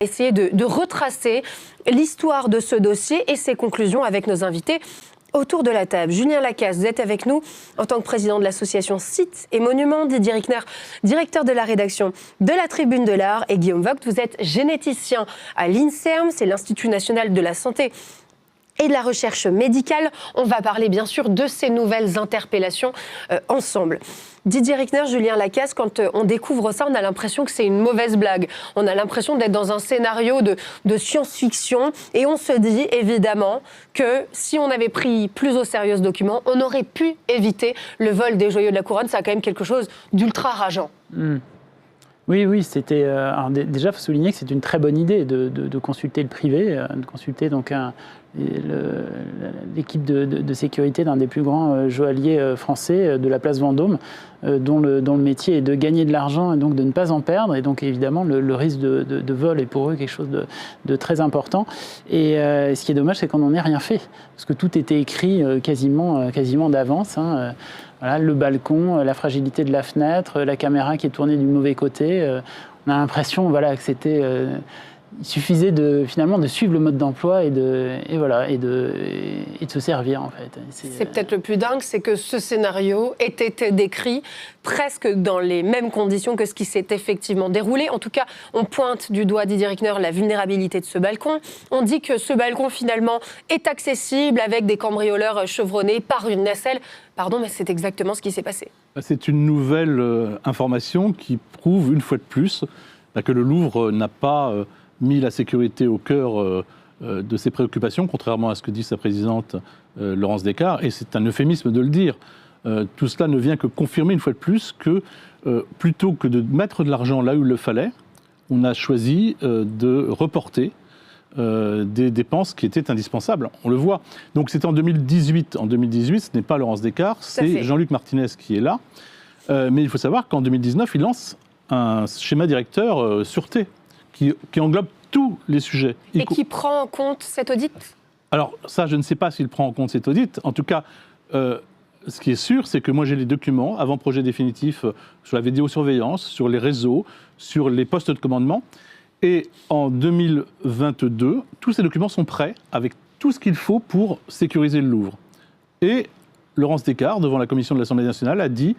Essayer de retracer l'histoire de ce dossier et ses conclusions avec nos invités autour de la table. Julien Lacasse, vous êtes avec nous en tant que président de l'association Sites et Monuments, Didier Rickner, directeur de la rédaction de la Tribune de l'Art, et Guillaume Vogt, vous êtes généticien à l'INSERM, c'est l'Institut national de la santé et de la recherche médicale. On va parler bien sûr de ces nouvelles interpellations ensemble. Didier Rickner, Julien Lacasse, quand on découvre ça, on a l'impression que c'est une mauvaise blague. On a l'impression d'être dans un scénario de science-fiction et on se dit évidemment que si on avait pris plus au sérieux ce document, on aurait pu éviter le vol des joyaux de la couronne. Ça a quand même quelque chose d'ultra rageant. Oui, c'était. Déjà, il faut souligner que c'est une très bonne idée de consulter le privé, de consulter donc l'équipe de sécurité d'un des plus grands joailliers français de la place Vendôme, dont le métier est de gagner de l'argent et donc de ne pas en perdre. Et donc évidemment, le risque de vol est pour eux quelque chose de très important. Et ce qui est dommage, c'est qu'on n'en ait rien fait, parce que tout était écrit quasiment d'avance. Voilà, le balcon, la fragilité de la fenêtre, la caméra qui est tournée du mauvais côté. On a l'impression que c'était... il suffisait finalement de suivre le mode d'emploi et de se servir, en fait. C'est peut-être le plus dingue, c'est que ce scénario était décrit presque dans les mêmes conditions que ce qui s'est effectivement déroulé. En tout cas, on pointe du doigt, Didier Rickner, la vulnérabilité de ce balcon. On dit que ce balcon, finalement, est accessible avec des cambrioleurs chevronnés par une nacelle. Pardon, mais c'est exactement ce qui s'est passé. C'est une nouvelle information qui prouve, une fois de plus, que le Louvre n'a pas mis la sécurité au cœur de ses préoccupations, contrairement à ce que dit sa présidente Laurence Descartes, et c'est un euphémisme de le dire. Tout cela ne vient que confirmer, une fois de plus, que plutôt que de mettre de l'argent là où il le fallait, on a choisi de reporter des dépenses qui étaient indispensables. On le voit. Donc c'était en 2018. En 2018, ce n'est pas Laurence Descartes, c'est Jean-Luc Martinez qui est là. Mais il faut savoir qu'en 2019, il lance un schéma directeur sûreté qui englobe tous les sujets. Et qui prend en compte cet audit ? Alors ça, je ne sais pas s'il prend en compte cet audit. En tout cas, ce qui est sûr, c'est que moi j'ai les documents, avant-projet définitif, sur la vidéosurveillance, sur les réseaux, sur les postes de commandement. Et en 2022, tous ces documents sont prêts, avec tout ce qu'il faut pour sécuriser le Louvre. Et Laurence Descartes, devant la commission de l'Assemblée nationale, a dit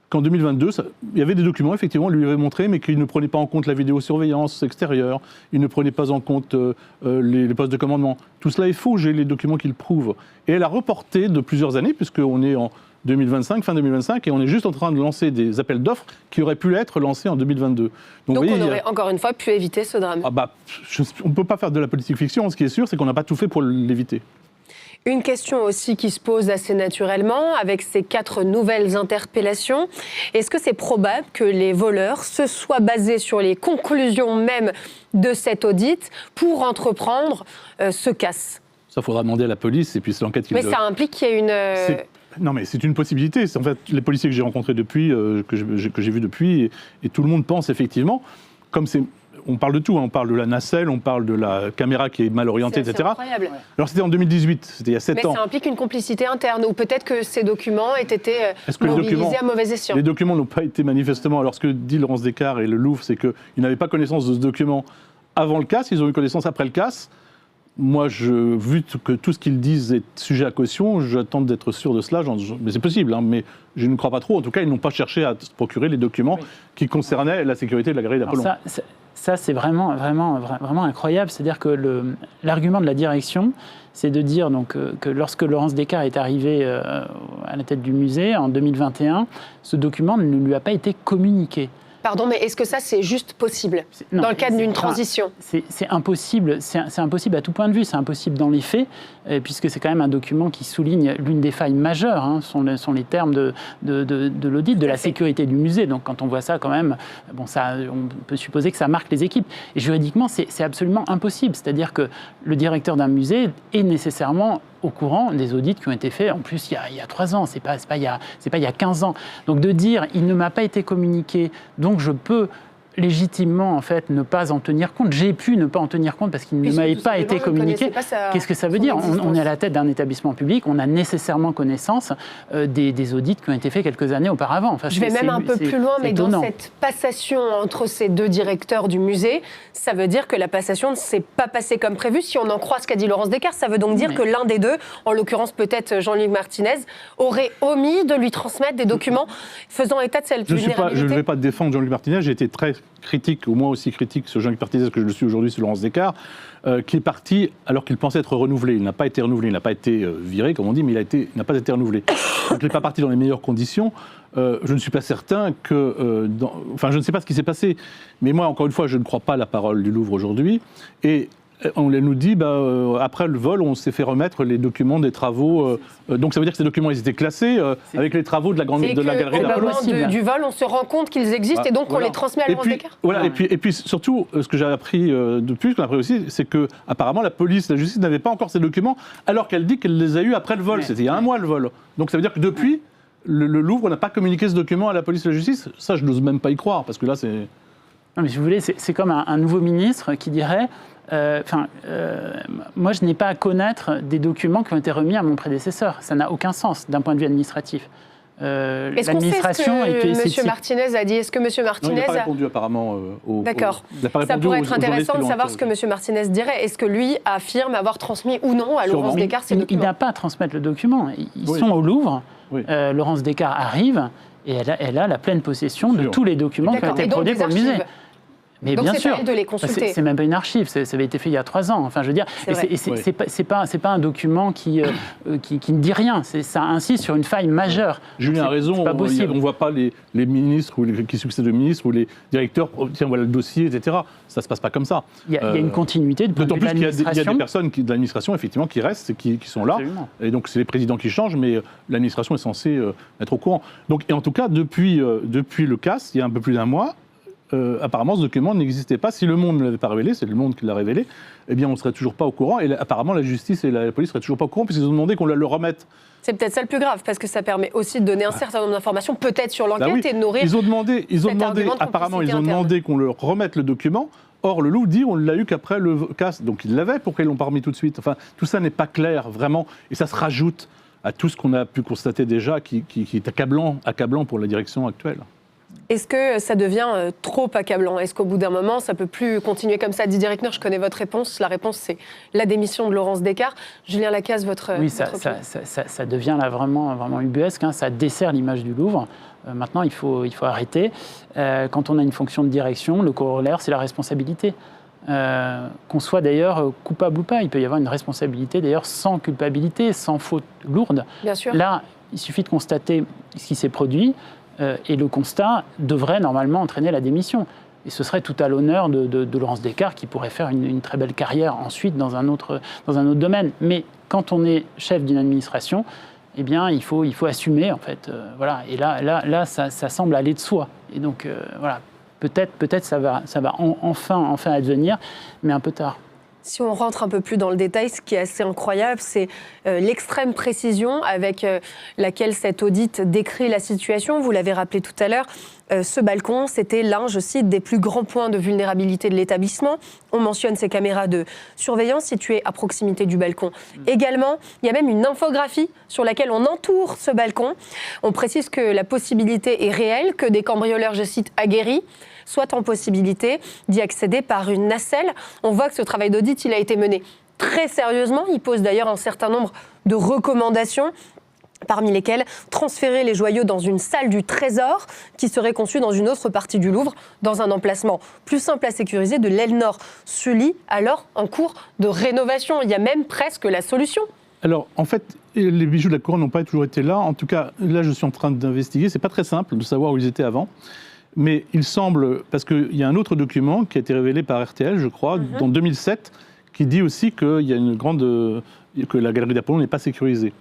qu'en 2022, il y avait des documents, effectivement, on lui avait montré, mais qu'il ne prenait pas en compte la vidéosurveillance extérieure, il ne prenait pas en compte les postes de commandement. Tout cela est faux, j'ai les documents qui le prouvent. Et elle a reporté de plusieurs années, puisqu'on est en 2025, fin 2025, et on est juste en train de lancer des appels d'offres qui auraient pu être lancés en 2022. Donc voyez, on aurait encore une fois pu éviter ce drame. On ne peut pas faire de la politique fiction, ce qui est sûr, c'est qu'on n'a pas tout fait pour l'éviter. Une question aussi qui se pose assez naturellement avec ces 4 nouvelles interpellations. Est-ce que c'est probable que les voleurs se soient basés sur les conclusions même de cet audit pour entreprendre ce casse ? Ça, il faudra demander à la police et puis c'est l'enquête qui... Mais ça implique qu'il y ait une... Non, mais c'est une possibilité. En fait, les policiers que j'ai rencontrés depuis, que j'ai vus depuis, et tout le monde pense effectivement, comme c'est... On parle de tout, on parle de la nacelle, on parle de la caméra qui est mal orientée, etc. C'est incroyable. Alors c'était en 2018, c'était il y a 7 ans. Mais ça implique une complicité interne, ou peut-être que ces documents aient été mobilisés à mauvais escient. Les documents n'ont pas été manifestement... Alors ce que dit Laurence Descartes et le Louvre, c'est qu'ils n'avaient pas connaissance de ce document avant le casse, ils ont eu connaissance après le casse. Moi, vu que tout ce qu'ils disent est sujet à caution, j'attends d'être sûr de cela. Mais c'est possible, mais je ne crois pas trop. En tout cas, ils n'ont pas cherché à se procurer les documents qui concernaient la sécurité de la galerie d'Apollon. Ça, c'est vraiment incroyable. C'est-à-dire que l'argument de la direction, c'est de dire donc, que lorsque Laurence Descartes est arrivée à la tête du musée en 2021, ce document ne lui a pas été communiqué. Pardon, mais est-ce que ça, c'est juste possible dans le cadre d'une transition ? C'est impossible. C'est impossible à tout point de vue. C'est impossible dans les faits, puisque c'est quand même un document qui souligne l'une des failles majeures, sont les termes de l'audit, de la sécurité du musée. Donc quand on voit ça, quand même, on peut supposer que ça marque les équipes. Et juridiquement, c'est absolument impossible. C'est-à-dire que le directeur d'un musée est nécessairement au courant des audits qui ont été faits, en plus, il y a 3 ans, c'est pas il y a 15 ans. Donc de dire, il ne m'a pas été communiqué, donc je peux légitimement, en fait, ne pas en tenir compte. J'ai pu ne pas en tenir compte parce qu'il ne m'avait pas été communiqué. Qu'est-ce que ça veut dire ? On est à la tête d'un établissement public, on a nécessairement connaissance des audits qui ont été faits quelques années auparavant. Enfin, je vais même un peu plus loin, mais étonnant. dans cette passation entre ces deux directeurs du musée, ça veut dire que la passation ne s'est pas passée comme prévu. Si on en croit ce qu'a dit Laurence Descartes, ça veut donc dire que l'un des deux, en l'occurrence peut-être Jean-Luc Martinez, aurait omis de lui transmettre des documents faisant état de cette vulnérabilité. Je ne vais pas défendre Jean-Luc Martinez, j'ai été très critique, au moins aussi critique sur Jean-Luc Martinez que je le suis aujourd'hui sur Laurence Descartes, qui est parti alors qu'il pensait être renouvelé. Il n'a pas été renouvelé, il n'a pas été viré, comme on dit, mais il n'a pas été renouvelé. Donc il n'est pas parti dans les meilleures conditions. Je ne suis pas certain que... je ne sais pas ce qui s'est passé, mais moi, encore une fois, je ne crois pas à la parole du Louvre aujourd'hui. Et on nous dit, après le vol, on s'est fait remettre les documents des travaux. Donc ça veut dire que ces documents, ils étaient classés avec les travaux de la galerie d'Apollon. Au moment du vol, on se rend compte qu'ils existent et donc on les transmet à Laurence Descartes. Voilà, et puis surtout, ce que j'ai appris de plus, qu'on a appris aussi, c'est que apparemment la police, la justice n'avait pas encore ces documents, alors qu'elle dit qu'elle les a eus après le vol. C'était il y a un mois le vol. Donc ça veut dire que depuis, le Louvre n'a pas communiqué ce document à la police et à la justice. Ça, je n'ose même pas y croire, parce que là, c'est... Non, mais si vous voulez, c'est comme un nouveau ministre qui dirait... moi, je n'ai pas à connaître des documents qui ont été remis à mon prédécesseur. Ça n'a aucun sens d'un point de vue administratif. Est-ce qu'on sait ce que M. Martinez a dit ? Est-ce que M. Martinez il n'a pas répondu apparemment D'accord. Ça pourrait être intéressant de savoir ce que M. Martinez dirait. Est-ce que lui affirme avoir transmis ou non à Laurence Descartes ces documents ? Il n'a pas à transmettre le document. Ils sont au Louvre. Oui. Laurence Descartes arrive et elle a la pleine possession de tous les documents qui ont été produits pour le musée. Mais donc bien c'est sûr, à elle de les consulter. C'est même pas une archive, ça avait été fait il y a 3 ans. Enfin, je veux dire, c'est pas un document qui ne dit rien. Ça insiste sur une faille majeure. Julien a raison. C'est pas possible. On ne voit pas les ministres ou qui succèdent aux ministres ou les directeurs. Tiens, voilà le dossier, etc. Ça ne se passe pas comme ça. Il y a une continuité de d'autant plus qu'il y a des personnes de l'administration effectivement qui restent, et qui sont là. Absolument. Et donc c'est les présidents qui changent, mais l'administration est censée être au courant. Donc, et en tout cas, depuis le CAS, il y a un peu plus d'1 mois. Apparemment, ce document n'existait pas. Si le Monde ne l'avait pas révélé, c'est le Monde qui l'a révélé, eh bien, on ne serait toujours pas au courant. Et apparemment, la justice et la police ne seraient toujours pas au courant, puisqu'ils ont demandé qu'on le remette. C'est peut-être ça le plus grave, parce que ça permet aussi de donner un certain nombre d'informations, peut-être sur l'enquête, et de nourrir. Ils ont demandé qu'on leur remette le document. Or, le Louvre dit on ne l'a eu qu'après le CAS. Donc, ils l'avaient, pourquoi ils ne l'ont pas remis tout de suite ? Enfin, tout ça n'est pas clair, vraiment. Et ça se rajoute à tout ce qu'on a pu constater déjà, qui est accablant pour la direction actuelle. Est-ce que ça devient trop accablant ? Est-ce qu'au bout d'un moment, ça ne peut plus continuer comme ça ? Didier Reckner, je connais votre réponse. La réponse, c'est la démission de Laurence Descartes. Julien Lacaze, votre ça devient là vraiment ubuesque. Ça dessert l'image du Louvre. Maintenant, il faut arrêter. Quand on a une fonction de direction, le corollaire, c'est la responsabilité. Qu'on soit d'ailleurs coupable ou pas. Il peut y avoir une responsabilité d'ailleurs sans culpabilité, sans faute lourde. Bien sûr. Là, il suffit de constater ce qui s'est produit. Et le constat devrait normalement entraîner la démission. Et ce serait tout à l'honneur de Laurence Descartes qui pourrait faire une très belle carrière ensuite dans un autre domaine. Mais quand on est chef d'une administration, eh bien, il faut assumer, en fait. Voilà. Et là ça semble aller de soi. Et donc, voilà, peut-être ça va enfin advenir, mais un peu tard. Si on rentre un peu plus dans le détail, ce qui est assez incroyable, c'est l'extrême précision avec laquelle cet audit décrit la situation. Vous l'avez rappelé tout à l'heure, ce balcon, c'était l'un, je cite, des plus grands points de vulnérabilité de l'établissement. On mentionne ces caméras de surveillance situées à proximité du balcon. Également, il y a même une infographie sur laquelle on entoure ce balcon. On précise que la possibilité est réelle, que des cambrioleurs, je cite, aguerris, soit en possibilité d'y accéder par une nacelle. On voit que ce travail d'audit, il a été mené très sérieusement. Il pose d'ailleurs un certain nombre de recommandations, parmi lesquelles transférer les joyaux dans une salle du Trésor qui serait conçue dans une autre partie du Louvre, dans un emplacement plus simple à sécuriser de l'aile nord. Sully, alors en cours de rénovation. Il y a même presque la solution. Alors, en fait, les bijoux de la couronne n'ont pas toujours été là. En tout cas, là, je suis en train d'investiguer. C'est pas très simple de savoir où ils étaient avant. Mais il semble, parce qu'il y a un autre document qui a été révélé par RTL, je crois, en 2007, qui dit aussi qu'il y a que la galerie d'Apollon n'est pas sécurisée.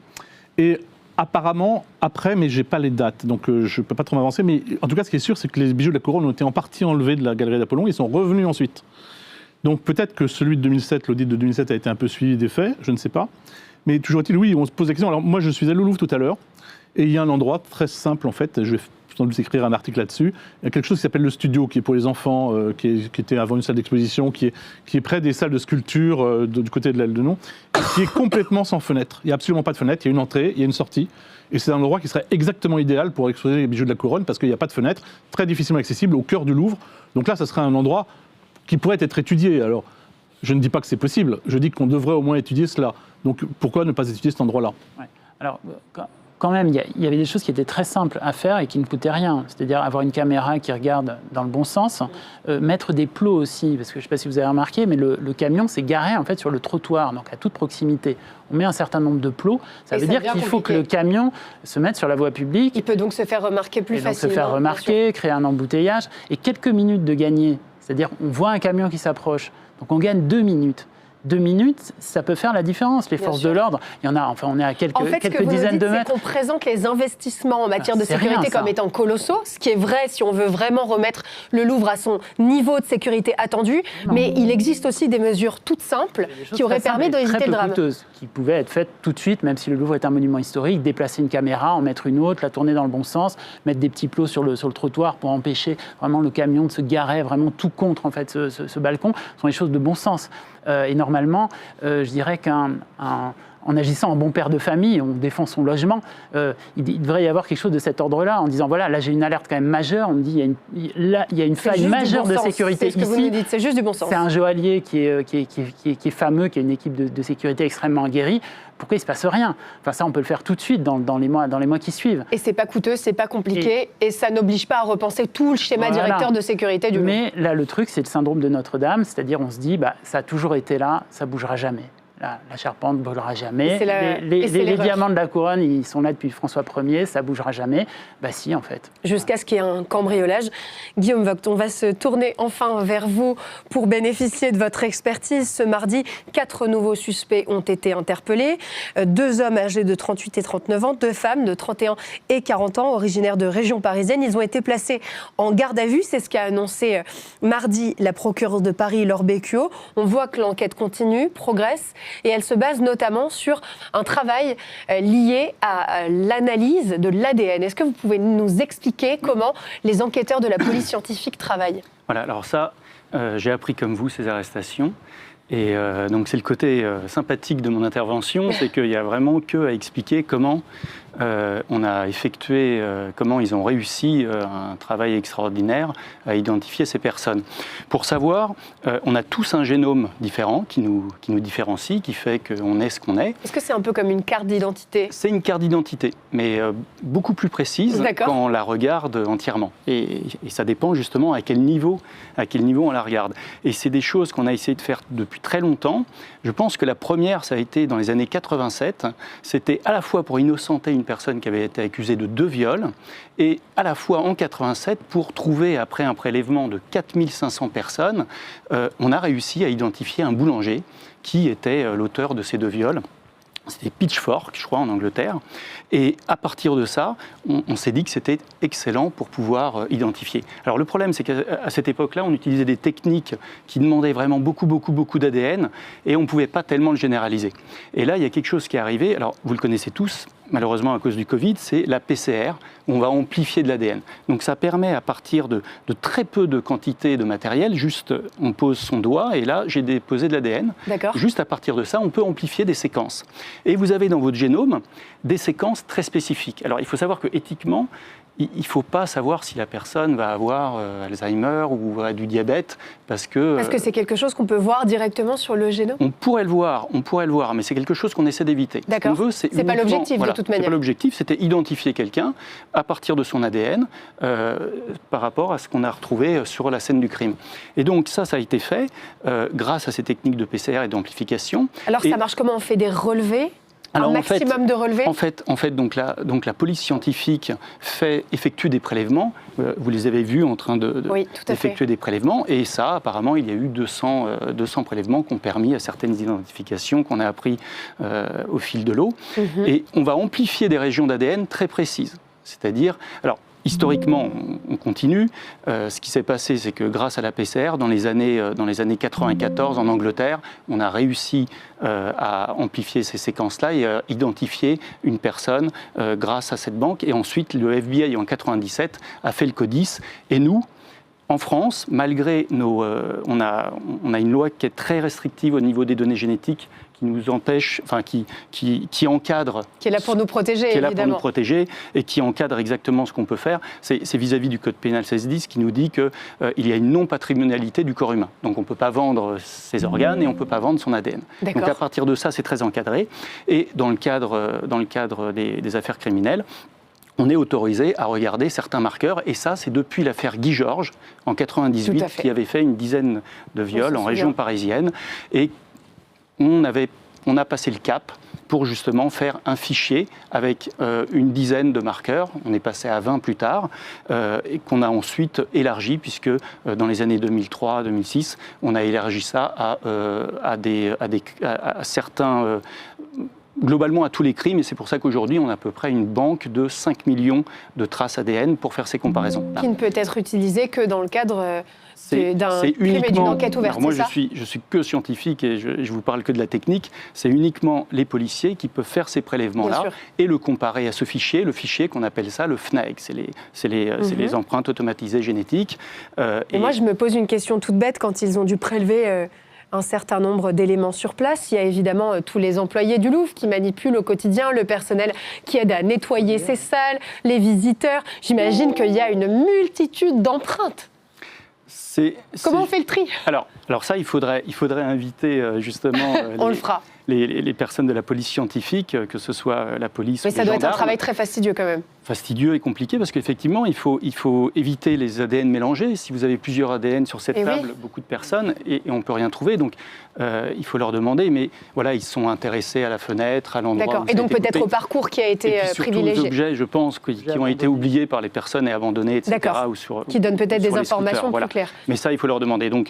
Et apparemment, après, mais je n'ai pas les dates, donc je ne peux pas trop m'avancer, mais en tout cas, ce qui est sûr, c'est que les bijoux de la couronne ont été en partie enlevés de la galerie d'Apollon, ils sont revenus ensuite. Donc peut-être que celui de 2007, l'audit de 2007 a été un peu suivi des faits, je ne sais pas. Mais toujours est-il, oui, on se pose la question. Alors moi, je suis allé au Louvre tout à l'heure, et il y a un endroit très simple, en fait, je vais sans doute écrire un article là-dessus. Il y a quelque chose qui s'appelle le studio, qui est pour les enfants, qui était avant une salle d'exposition, qui est près des salles de sculpture du côté de l'Aile de Non, qui est complètement sans fenêtre. Il n'y a absolument pas de fenêtre, il y a une entrée, il y a une sortie. Et c'est un endroit qui serait exactement idéal pour exposer les bijoux de la couronne, parce qu'il n'y a pas de fenêtre, très difficilement accessible, au cœur du Louvre. Donc là, ça serait un endroit qui pourrait être étudié. Alors, je ne dis pas que c'est possible, je dis qu'on devrait au moins étudier cela. Donc pourquoi ne pas étudier cet endroit-là? Ouais. Alors, quand même, il y avait des choses qui étaient très simples à faire et qui ne coûtaient rien. C'est-à-dire avoir une caméra qui regarde dans le bon sens, mettre des plots aussi, parce que je ne sais pas si vous avez remarqué, mais le camion s'est garé en fait sur le trottoir, donc à toute proximité. On met un certain nombre de plots, ça veut dire qu'il faut que le camion se mette sur la voie publique. Il peut donc se faire remarquer plus facilement. Se faire remarquer, créer un embouteillage, et quelques minutes de gagner. C'est-à-dire on voit un camion qui s'approche, donc on gagne 2 minutes. 2 minutes, ça peut faire la différence. Les forces de l'ordre, il y en a, enfin on est à quelques dizaines de mètres. C'est qu'on présente les investissements en matière de sécurité comme étant colossaux, ce qui est vrai si on veut vraiment remettre le Louvre à son niveau de sécurité attendu, mais il existe aussi des mesures toutes simples qui auraient permis d'éviter le drame. Coûteuses, qui pouvaient être faites tout de suite, même si le Louvre est un monument historique, déplacer une caméra, en mettre une autre, la tourner dans le bon sens, mettre des petits plots sur le trottoir pour empêcher vraiment le camion de se garer vraiment tout contre en fait ce balcon, ce sont des choses de bon sens. Et normalement, je dirais qu'en agissant en bon père de famille, on défend son logement, il devrait y avoir quelque chose de cet ordre-là, en disant voilà, là j'ai une alerte quand même majeure, on me dit il y a une faille majeure de sécurité ici. C'est ce que vous nous dites, c'est juste du bon sens. C'est un joaillier qui est fameux, qui a une équipe de sécurité extrêmement aguerrie. Pourquoi il ne se passe rien? Enfin, ça, on peut le faire tout de suite dans les mois qui suivent. Et c'est pas coûteux, c'est pas compliqué, et ça n'oblige pas à repenser tout le schéma directeur de sécurité du Louvre. Mais là, le truc, c'est le syndrome de Notre-Dame, c'est-à-dire on se dit, ça a toujours été là, ça bougera jamais. La charpente ne bougera jamais. Les diamants de la couronne, ils sont là depuis François Ier, ça ne bougera jamais. Si, en fait. Jusqu'à ce qu'il y ait un cambriolage. Guillaume Vogt, on va se tourner enfin vers vous pour bénéficier de votre expertise. Ce mardi, 4 nouveaux suspects ont été interpellés. 2 hommes âgés de 38 et 39 ans, 2 femmes de 31 et 40 ans, originaires de région parisienne. Ils ont été placés en garde à vue. C'est ce qu'a annoncé mardi la procureure de Paris, Laure Beccuot. On voit que l'enquête continue, progresse. Et elle se base notamment sur un travail lié à l'analyse de l'ADN. Est-ce que vous pouvez nous expliquer comment les enquêteurs de la police scientifique travaillent? Voilà, alors ça, j'ai appris comme vous ces arrestations. Et donc c'est le côté sympathique de mon intervention, c'est qu'il n'y a vraiment qu'à expliquer comment on a effectué, comment ils ont réussi un travail extraordinaire à identifier ces personnes. Pour savoir, on a tous un génome différent qui nous différencie, qui fait qu'on est ce qu'on est. Est-ce que c'est un peu comme une carte d'identité? C'est une carte d'identité, mais beaucoup plus précise quand on la regarde entièrement. Et ça dépend justement à quel niveau on la regarde. Et c'est des choses qu'on a essayé de faire depuis très longtemps. Je pense que la première, ça a été dans les années 87. C'était à la fois pour innocenter une personne qui avait été accusée de 2 viols et à la fois en 87 pour trouver, après un prélèvement de 4500 personnes, on a réussi à identifier un boulanger qui était l'auteur de ces 2 viols. C'était Pitchfork, je crois, en Angleterre. Et à partir de ça, on s'est dit que c'était excellent pour pouvoir identifier. Alors le problème, c'est qu'à cette époque-là, on utilisait des techniques qui demandaient vraiment beaucoup d'ADN et on ne pouvait pas tellement le généraliser. Et là, il y a quelque chose qui est arrivé. Alors, vous le connaissez tous, malheureusement à cause du Covid, c'est la PCR, où on va amplifier de l'ADN. Donc ça permet, à partir de très peu de quantité de matériel, juste on pose son doigt et là j'ai déposé de l'ADN. Juste à partir de ça, on peut amplifier des séquences. Et vous avez dans votre génome des séquences très spécifiques. Alors il faut savoir que éthiquement, il ne faut pas savoir si la personne va avoir Alzheimer ou du diabète parce que c'est quelque chose qu'on peut voir directement sur le génome? On pourrait le voir, mais c'est quelque chose qu'on essaie d'éviter. D'accord. C'est pas l'objectif de toute manière. C'est pas l'objectif, c'était identifier quelqu'un à partir de son ADN par rapport à ce qu'on a retrouvé sur la scène du crime. Et donc ça a été fait grâce à ces techniques de PCR et d'amplification. Alors ça marche comment? On fait des relevés? Alors, un maximum de relevés? En fait, donc la police scientifique effectue des prélèvements. Vous les avez vus en train d'effectuer des prélèvements. Et ça, apparemment, il y a eu 200 prélèvements qui ont permis à certaines identifications qu'on a appris au fil de l'eau. Et on va amplifier des régions d'ADN très précises. C'est-à-dire, alors, historiquement, on continue. Ce qui s'est passé, c'est que grâce à la PCR, dans les années 94 en Angleterre, on a réussi à amplifier ces séquences-là et à identifier une personne grâce à cette banque. Et ensuite, le FBI en 97 a fait le CODIS. Et nous, en France, malgré on a une loi qui est très restrictive au niveau des données génétiques, qui nous empêche, enfin qui encadre... Qui est là pour nous protéger, qui est là évidemment. pour nous protéger et qui encadre exactement ce qu'on peut faire. C'est vis-à-vis du Code pénal 1610 qui nous dit qu'il y a une non-patrimonialité du corps humain. Donc on ne peut pas vendre ses organes et on ne peut pas vendre son ADN. Donc à partir de ça, c'est très encadré. Et dans le cadre des affaires criminelles, on est autorisé à regarder certains marqueurs, et ça, c'est depuis l'affaire Guy Georges, en 98, qui avait fait une dizaine de viols en région parisienne, et on a passé le cap pour justement faire un fichier avec une dizaine de marqueurs. On est passé à 20 plus tard, et qu'on a ensuite élargi, puisque dans les années 2003-2006, on a élargi ça à certains... globalement à tous les crimes, et c'est pour ça qu'aujourd'hui, on a à peu près une banque de 5 millions de traces ADN pour faire ces comparaisons. Qui ne peut être utilisée que dans le cadre d'un crime et d'une enquête ouverte, moi, je suis que scientifique et je vous parle que de la technique. C'est uniquement les policiers qui peuvent faire ces prélèvements-là et le comparer à ce fichier, le fichier qu'on appelle ça le FNAEG. C'est les empreintes automatisées génétiques. Et moi, je me pose une question toute bête quand ils ont dû prélever... un certain nombre d'éléments sur place. Il y a évidemment tous les employés du Louvre qui manipulent au quotidien, le personnel qui aide à nettoyer ces salles, les visiteurs. J'imagine qu'il y a une multitude d'empreintes. Comment on fait le tri ? Alors ça, il faudrait inviter justement on le fera. Les personnes de la police scientifique, que ce soit la police ou les gendarmes. Mais ça doit être un travail très fastidieux quand même. Fastidieux et compliqué parce qu'effectivement, il faut éviter les ADN mélangés. Si vous avez plusieurs ADN sur cette table, beaucoup de personnes, et on ne peut rien trouver. Donc, il faut leur demander. Mais voilà, ils sont intéressés à la fenêtre, à l'endroit. D'accord. Et donc peut-être au parcours qui a été privilégié. Surtout les objets, je pense, qui ont été oubliés par les personnes et abandonnés, etc. D'accord. Qui donnent peut-être des informations plus claires. Mais ça, il faut leur demander. Donc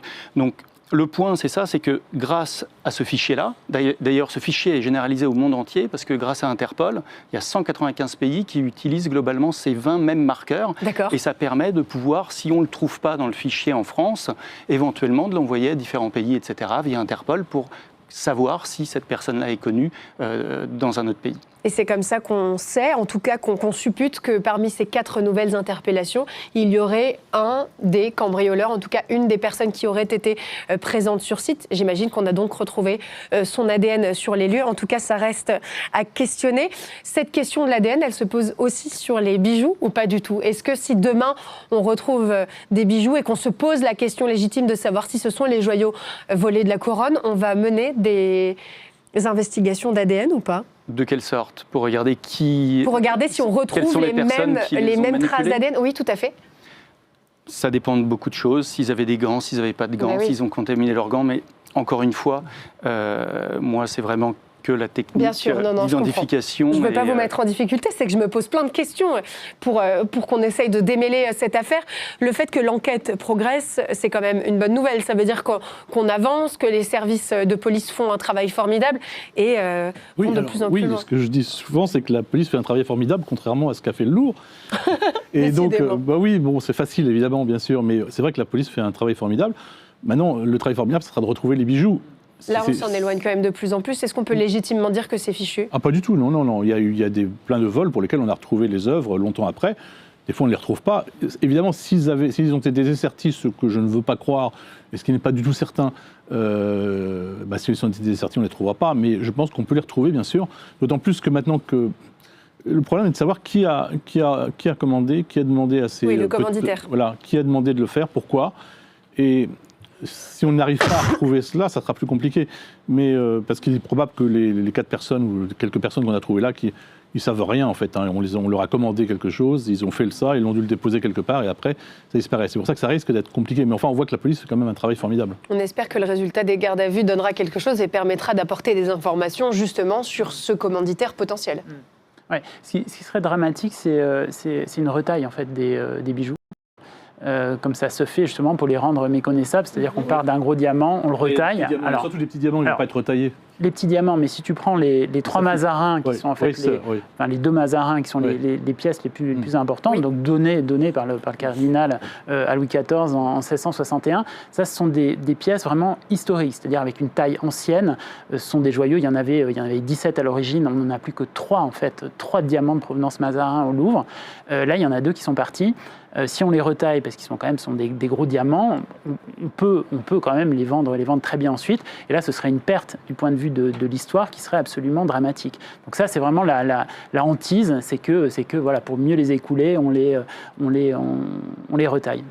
le point, c'est ça, c'est que grâce à ce fichier-là, d'ailleurs ce fichier est généralisé au monde entier, parce que grâce à Interpol, il y a 195 pays qui utilisent globalement ces 20 mêmes marqueurs. Et ça permet de pouvoir, si on ne le trouve pas dans le fichier en France, éventuellement de l'envoyer à différents pays, etc., via Interpol, pour savoir si cette personne-là est connue dans un autre pays. Et c'est comme ça qu'on sait, en tout cas qu'on suppute que parmi ces 4 nouvelles interpellations, il y aurait un des cambrioleurs, en tout cas une des personnes qui auraient été présentes sur site. J'imagine qu'on a donc retrouvé son ADN sur les lieux. En tout cas, ça reste à questionner. Cette question de l'ADN, elle se pose aussi sur les bijoux ou pas du tout ? Est-ce que si demain on retrouve des bijoux et qu'on se pose la question légitime de savoir si ce sont les joyaux volés de la couronne, on va mener des investigations d'ADN ou pas ? De quelle sorte ? Pour regarder qui... Pour regarder si on retrouve les mêmes traces d'ADN. Oui, tout à fait. Ça dépend de beaucoup de choses. S'ils avaient des gants, s'ils n'avaient pas de gants, s'ils ont contaminé leurs gants. Mais encore une fois, moi, c'est vraiment que la technique d'identification. Je ne veux pas vous mettre en difficulté, c'est que je me pose plein de questions pour qu'on essaye de démêler cette affaire. Le fait que l'enquête progresse, c'est quand même une bonne nouvelle. Ça veut dire qu'on avance, que les services de police font un travail formidable et vont de plus en plus loin. Ce que je dis souvent, c'est que la police fait un travail formidable, contrairement à ce qu'a fait le Louvre. Et donc, c'est facile, évidemment, bien sûr, mais c'est vrai que la police fait un travail formidable. Maintenant, le travail formidable, ce sera de retrouver les bijoux. Là, on s'en éloigne quand même de plus en plus. Est-ce qu'on peut légitimement dire que c'est fichu ? Ah, pas du tout, non. Il y a plein de vols pour lesquels on a retrouvé les œuvres longtemps après. Des fois, on ne les retrouve pas. Évidemment, s'ils ont été désertis, ce que je ne veux pas croire, et ce qui n'est pas du tout certain, s'ils ont été désertis, on ne les trouvera pas. Mais je pense qu'on peut les retrouver, bien sûr. D'autant plus que maintenant que... Le problème est de savoir qui a commandé, qui a demandé à ces... Oui, le commanditaire. Qui a demandé de le faire, pourquoi. Et... si on n'arrive pas à retrouver cela, ça sera plus compliqué. Mais parce qu'il est probable que les 4 personnes ou quelques personnes qu'on a trouvées là, ils savent rien en fait. On leur a commandé quelque chose, ils ont fait ça, ils ont dû le déposer quelque part et après ça disparaît. C'est pour ça que ça risque d'être compliqué. Mais enfin, on voit que la police fait quand même un travail formidable. On espère que le résultat des gardes à vue donnera quelque chose et permettra d'apporter des informations justement sur ce commanditaire potentiel. Ouais. Ce qui serait dramatique, c'est une retaille en fait des bijoux. Comme ça se fait justement pour les rendre méconnaissables, c'est-à-dire qu'on part d'un gros diamant, on le retaille. Surtout les petits diamants, ils ne vont pas être retaillés. les petits diamants, mais si tu prends les 3 Mazarins, qui sont en fait les 2 Mazarins, qui sont les pièces les plus importantes, donc données par le cardinal à Louis XIV en 1661, ça, ce sont des pièces vraiment historiques, c'est-à-dire avec une taille ancienne. Ce sont des joyaux, il y en avait 17 à l'origine, on n'en a plus que 3 en fait, 3 diamants de provenance Mazarin au Louvre. Là, il y en a 2 qui sont partis. Si on les retaille, parce qu'ils sont des gros diamants, on peut quand même les vendre très bien ensuite. Et là, ce serait une perte du point de vue de l'histoire qui serait absolument dramatique. Donc ça, c'est vraiment la hantise, c'est que voilà, pour mieux les écouler, on les retaille.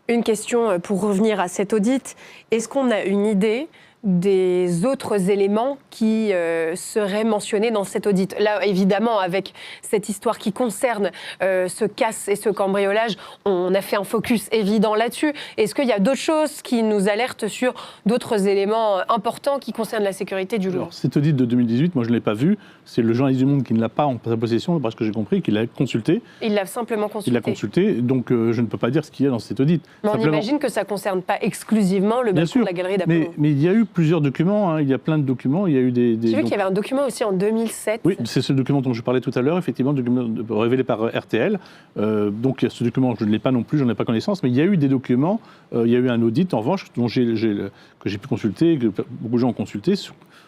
Une question pour revenir à cet audit. Est-ce qu'on a une idée des autres éléments qui seraient mentionnés dans cet audit? Là, évidemment, avec cette histoire qui concerne ce casse et ce cambriolage, on a fait un focus évident là-dessus. Est-ce qu'il y a d'autres choses qui nous alertent sur d'autres éléments importants qui concernent la sécurité du Louvre? Alors, cet audit de 2018, moi je ne l'ai pas vu. C'est le journaliste du Monde qui ne l'a pas en sa possession, parce que j'ai compris qu'il l'a consulté. Il l'a simplement consulté. Il l'a consulté, donc je ne peux pas dire ce qu'il y a dans cet audit. Mais on imagine que ça ne concerne pas exclusivement le balcon de la galerie d'Apollon. Mais il y a eu plusieurs documents, il y a plein de documents, il y a eu des... J'ai vu qu'il y avait un document aussi en 2007. Oui, c'est ce document dont je parlais tout à l'heure, effectivement, document révélé par RTL. Donc ce document, je ne l'ai pas non plus, je n'en ai pas connaissance, mais il y a eu des documents, il y a eu un audit, en revanche, que j'ai pu consulter, que beaucoup de gens ont consulté.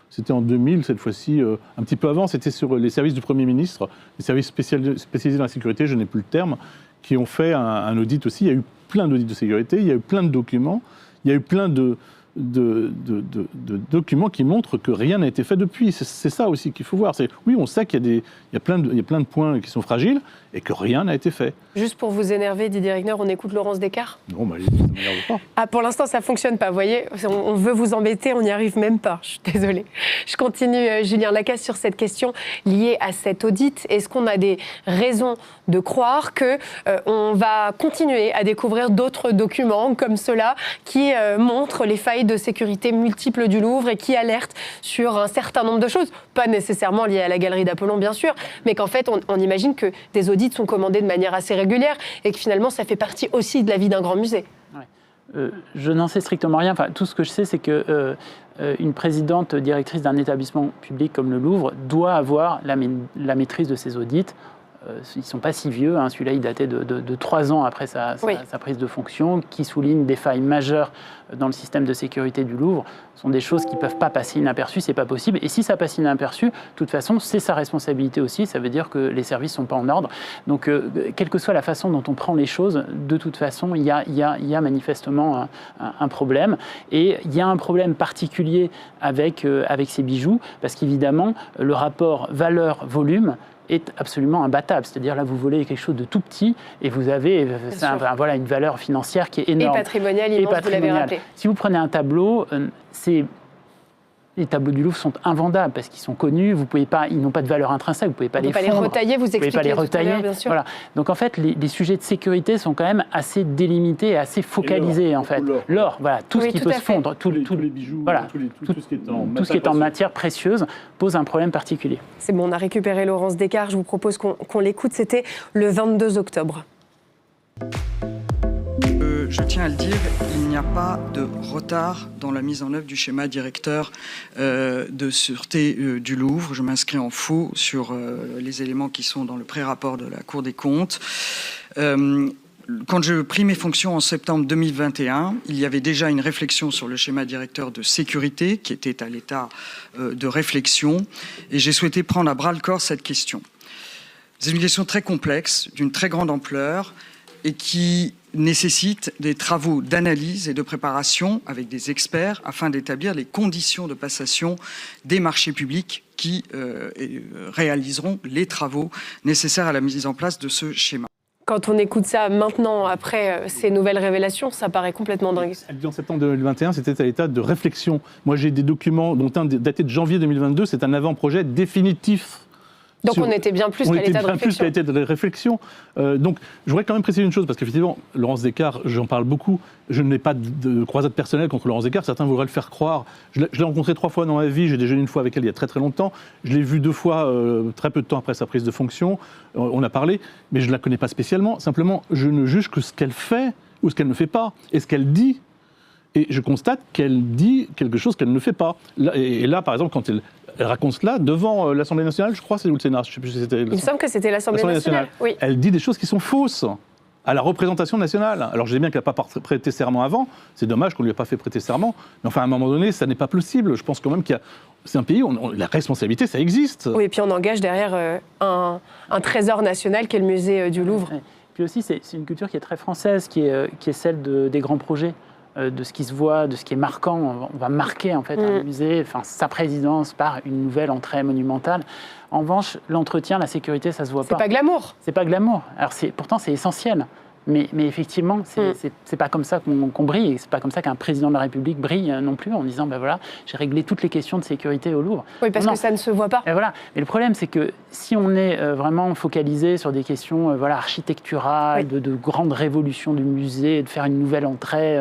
C'était en 2000, cette fois-ci, un petit peu avant, c'était sur les services du Premier ministre, les services spécialisés dans la sécurité, je n'ai plus le terme, qui ont fait un audit aussi. Il y a eu plein d'audits de sécurité, il y a eu plein de documents, il y a eu plein de documents qui montrent que rien n'a été fait depuis. C'est ça aussi qu'il faut voir. Oui, on sait qu'il y a plein de points qui sont fragiles et que rien n'a été fait. Juste pour vous énerver, Didier Rickner, on écoute Laurence Descartes? Non, ça ne m'énerve pas. Ah, pour l'instant, ça ne fonctionne pas. Vous voyez, on veut vous embêter, on n'y arrive même pas. Je suis désolée. Je continue, Julien Lacasse, sur cette question liée à cet audit. Est-ce qu'on a des raisons de croire qu'on va continuer à découvrir d'autres documents comme ceux-là qui montrent les failles de sécurité multiples du Louvre et qui alertent sur un certain nombre de choses, pas nécessairement liées à la galerie d'Apollon, bien sûr, mais qu'en fait, on imagine que des audits sont commandés de manière assez régulière et que finalement, ça fait partie aussi de la vie d'un grand musée. Ouais. Je n'en sais strictement rien. Enfin, tout ce que je sais, c'est que une présidente directrice d'un établissement public comme le Louvre doit avoir la maîtrise de ses audits. Ils ne sont pas si vieux, hein. Celui-là il datait de 3 ans après sa prise de fonction, qui souligne des failles majeures dans le système de sécurité du Louvre. Ce sont des choses qui ne peuvent pas passer inaperçues, ce n'est pas possible. Et si ça passe inaperçu, de toute façon, c'est sa responsabilité aussi, ça veut dire que les services ne sont pas en ordre. Donc, quelle que soit la façon dont on prend les choses, de toute façon, il y a manifestement un problème. Et il y a un problème particulier avec ces bijoux, parce qu'évidemment, le rapport valeur-volume est absolument imbattable. C'est-à-dire là, vous volez quelque chose de tout petit et vous avez une valeur financière qui est énorme. Et patrimoniale, immense, vous l'avez rappelé. Si vous prenez un tableau, les tableaux du Louvre sont invendables parce qu'ils sont connus, ils n'ont pas de valeur intrinsèque, vous ne pouvez pas les fondre. Vous ne pouvez pas les retailler, vous expliquez tout à l'heure, bien sûr. Voilà. Donc en fait, les sujets de sécurité sont quand même assez délimités et assez focalisés en fait. L'or, voilà, tout ce qui peut se fondre, tous les bijoux, voilà, tout ce qui est en matière précieuse pose un problème particulier. C'est bon, on a récupéré Laurence Descartes, je vous propose qu'on l'écoute, c'était le 22 octobre. Je tiens à le dire, il n'y a pas de retard dans la mise en œuvre du schéma directeur de sûreté du Louvre. Je m'inscris en faux sur les éléments qui sont dans le pré-rapport de la Cour des comptes. Quand j'ai pris mes fonctions en septembre 2021, il y avait déjà une réflexion sur le schéma directeur de sécurité qui était à l'état de réflexion et j'ai souhaité prendre à bras-le-corps cette question. C'est une question très complexe, d'une très grande ampleur et qui nécessite des travaux d'analyse et de préparation avec des experts afin d'établir les conditions de passation des marchés publics qui réaliseront les travaux nécessaires à la mise en place de ce schéma. Quand on écoute ça maintenant, après ces nouvelles révélations, ça paraît complètement dingue. En septembre 2021, c'était à l'état de réflexion. Moi, j'ai des documents dont un daté de janvier 2022, c'est un avant-projet définitif. Donc on était bien plus qu'à l'état de réflexion. Donc je voudrais quand même préciser une chose, parce qu'effectivement, Laurence Descartes, j'en parle beaucoup, je n'ai pas de croisade personnelle contre Laurence Descartes, certains voudraient le faire croire. Je l'ai rencontrée 3 fois dans ma vie, j'ai déjeuné une fois avec elle il y a très très longtemps, je l'ai vue 2 fois très peu de temps après sa prise de fonction, on a parlé, mais je ne la connais pas spécialement, simplement je ne juge que ce qu'elle fait ou ce qu'elle ne fait pas, et ce qu'elle dit. et je constate qu'elle dit quelque chose qu'elle ne fait pas. Et là, par exemple, quand elle raconte cela devant l'Assemblée nationale, je crois, c'est ou le Sénat, je ne sais plus si c'était... Il me semble que c'était l'Assemblée nationale. Oui. Elle dit des choses qui sont fausses à la représentation nationale. Alors, je sais bien qu'elle n'a pas prêté serment avant, c'est dommage qu'on ne lui ait pas fait prêter serment, mais enfin, à un moment donné, ça n'est pas possible. Je pense quand même c'est un pays où la responsabilité, ça existe. Oui, et puis on engage derrière un trésor national qui est le musée du Louvre. Ouais. Puis aussi, c'est une culture qui est très française, qui est celle des grands projets, de ce qui se voit, de ce qui est marquant. On va marquer en fait un musée, sa présidence par une nouvelle entrée monumentale. En revanche, l'entretien, la sécurité, ça se voit pas. C'est pas glamour. C'est pas glamour. Alors pourtant, c'est essentiel. Mais effectivement, c'est pas comme ça qu'on brille, et c'est pas comme ça qu'un président de la République brille non plus en disant ben voilà, j'ai réglé toutes les questions de sécurité au Louvre. Oui, parce que ça ne se voit pas. Et voilà. Mais le problème, c'est que si on est vraiment focalisé sur des questions architecturales, de grandes révolutions du musée, de faire une nouvelle entrée,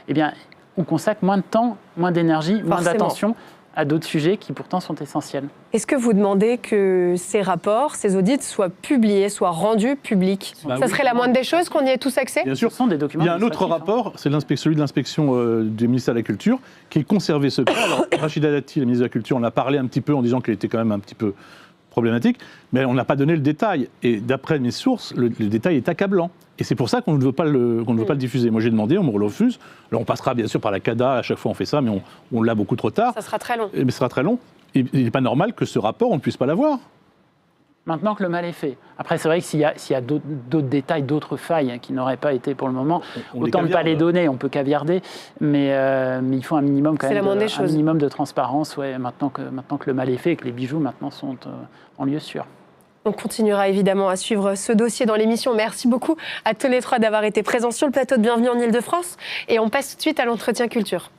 eh bien, on consacre moins de temps, moins d'énergie, moins d'attention à d'autres sujets qui pourtant sont essentiels. Est-ce que vous demandez que ces rapports, ces audits soient publiés, soient rendus publics ? Ça serait la moindre des choses qu'on y ait tous accès ? Bien sûr. Ce sont des documents. Il y a un autre rapport, c'est celui de l'inspection du ministère de la Culture, qui est conservé secret. Alors, Rachida Dati, la ministre de la Culture, on a parlé un petit peu en disant qu'il était quand même un petit peu problématique, mais on n'a pas donné le détail. Et d'après mes sources, le détail est accablant. Et c'est pour ça qu'on ne veut pas le diffuser. Moi, j'ai demandé, on me refuse. Alors, on passera bien sûr par la CADA, à chaque fois on fait ça, mais on l'a beaucoup trop tard. Ça sera très long. Mais ce sera très long. Et il n'est pas normal que ce rapport, on ne puisse pas l'avoir. Maintenant que le mal est fait. Après, c'est vrai que s'il y a d'autres détails, d'autres failles qui n'auraient pas été pour le moment, autant ne pas les donner, on peut caviarder, mais il faut un minimum quand même un minimum de transparence maintenant que le mal est fait et que les bijoux maintenant sont en lieu sûr. On continuera évidemment à suivre ce dossier dans l'émission. Merci beaucoup à tous les trois d'avoir été présents sur le plateau de Bienvenue en Ile-de-France. Et on passe tout de suite à l'entretien culture.